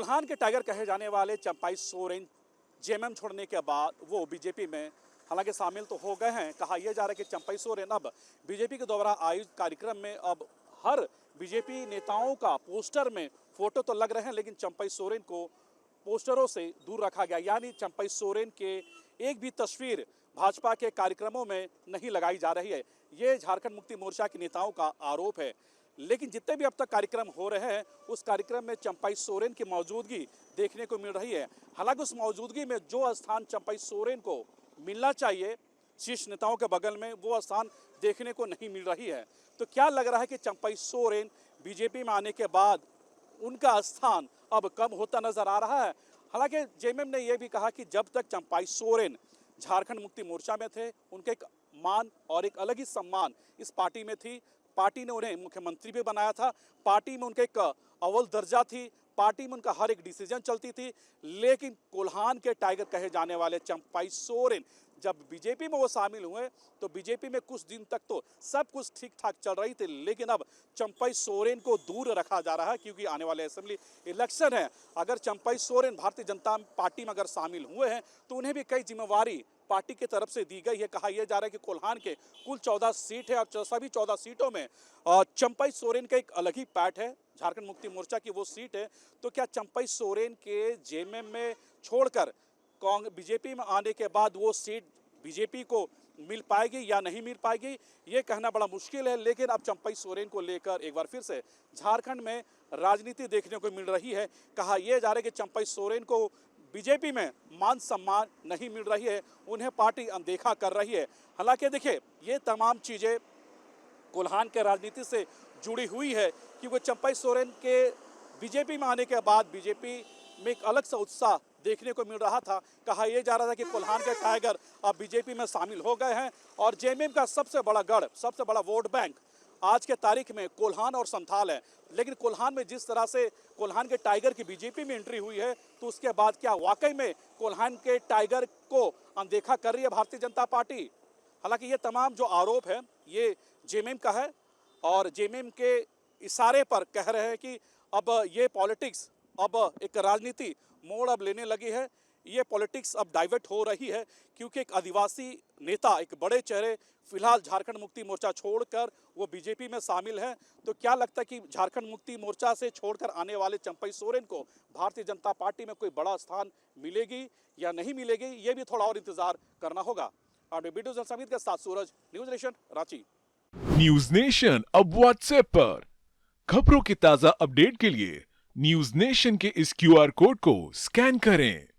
कोल्हान के टाइगर कहे जाने वाले चंपाई सोरेन जेएमएम छोड़ने के बाद वो बीजेपी में हालांकि शामिल तो हो गए हैं। कहा यह जा रहा है कि चंपाई सोरेन अब बीजेपी के द्वारा आयोजित कार्यक्रम में अब हर बीजेपी नेताओं का पोस्टर में फोटो तो लग रहे हैं, लेकिन चंपाई सोरेन को पोस्टरों से दूर रखा गया। यानी चंपाई सोरेन के एक भी तस्वीर भाजपा के कार्यक्रमों में नहीं लगाई जा रही है। ये झारखंड मुक्ति मोर्चा के नेताओं का आरोप है। लेकिन जितने भी अब तक कार्यक्रम हो रहे हैं उस कार्यक्रम में चंपाई सोरेन की मौजूदगी देखने को मिल रही है। हालांकि उस मौजूदगी में जो स्थान चंपाई सोरेन को मिलना चाहिए शीर्ष नेताओं के बगल में, वो स्थान देखने को नहीं मिल रही है। तो क्या लग रहा है कि चंपाई सोरेन बीजेपी में आने के बाद उनका स्थान अब कम होता नजर आ रहा है। हालांकि जेएमएम ने यह भी कहा कि जब तक चंपाई सोरेन झारखंड मुक्ति मोर्चा में थे उनके एक मान और एक अलग ही सम्मान इस पार्टी में थी। पार्टी ने उन्हें मुख्यमंत्री भी बनाया था, पार्टी में उनके एक अव्वल दर्जा थी, पार्टी में उनका हर एक डिसीजन चलती थी। लेकिन कोल्हान के टाइगर कहे जाने वाले चंपाई सोरेन जब बीजेपी में वो शामिल हुए तो बीजेपी में कुछ दिन तक तो सब कुछ ठीक ठाक चल रही थी, लेकिन अब चंपाई सोरेन को दूर रखा जा रहा है क्योंकि आने वाले असेंबली इलेक्शन है। अगर चंपाई सोरेन भारतीय जनता पार्टी में अगर शामिल हुए हैं तो उन्हें भी कई जिम्मेवारी पार्टी की तरफ से दी गई है। कहा यह जा रहा है कि कोल्हान के कुल 14 सीट है और सभी 14 सीटों में चंपाई सोरेन का एक अलग ही पैठ है। झारखंड मुक्ति मोर्चा की वो सीट है। तो क्या चंपाई सोरेन के जेएमएम में छोड़कर बीजेपी में आने के बाद वो सीट बीजेपी को मिल पाएगी या नहीं मिल पाएगी, ये कहना बड़ा मुश्किल है। लेकिन अब चंपाई सोरेन को लेकर एक बार फिर से झारखंड में राजनीति देखने को मिल रही है। कहा यह जा रहा है कि चंपाई सोरेन को बीजेपी में मान सम्मान नहीं मिल रही है, उन्हें पार्टी अनदेखा कर रही है। हालांकि देखिए ये तमाम चीज़ें कोल्हान के राजनीति से जुड़ी हुई है क्योंकि चंपाई सोरेन के बीजेपी में आने के बाद बीजेपी में एक अलग सा उत्साह देखने को मिल रहा था। कहा यह जा रहा था कि कोल्हान के टाइगर अब बीजेपी में शामिल हो गए हैं और जेएमएम का सबसे बड़ा गढ़, सबसे बड़ा वोट बैंक आज के तारीख में कोल्हान और संथाल है। लेकिन कोल्हान में जिस तरह से कोल्हान के टाइगर की बीजेपी में एंट्री हुई है तो उसके बाद क्या वाकई में कोल्हान के टाइगर को अनदेखा कर रही है भारतीय जनता पार्टी? हालांकि ये तमाम जो आरोप है ये जेएमएम का है और जेएमएम के इशारे पर कह रहे हैं कि अब ये पॉलिटिक्स, अब एक राजनीति मोड़ अब लेने लगी है। ये पॉलिटिक्स अब डाइवर्ट हो रही है क्योंकि एक आदिवासी नेता, एक बड़े चेहरे फिलहाल झारखंड मुक्ति मोर्चा छोड़कर वो बीजेपी में शामिल हैं। तो क्या लगता है कि झारखंड मुक्ति मोर्चा से छोड़कर आने वाले चंपाई सोरेन को भारतीय जनता पार्टी में कोई बड़ा स्थान मिलेगी या नहीं मिलेगी, ये भी थोड़ा और इंतजार करना होगा। और वीडियो जर्नलिस्ट समीर के साथ Suraj, news nation, Ranchi. News nation अब व्हाट्सएप पर खबरों की ताजा अपडेट के लिए न्यूज नेशन के इस क्यूआर कोड को स्कैन करें।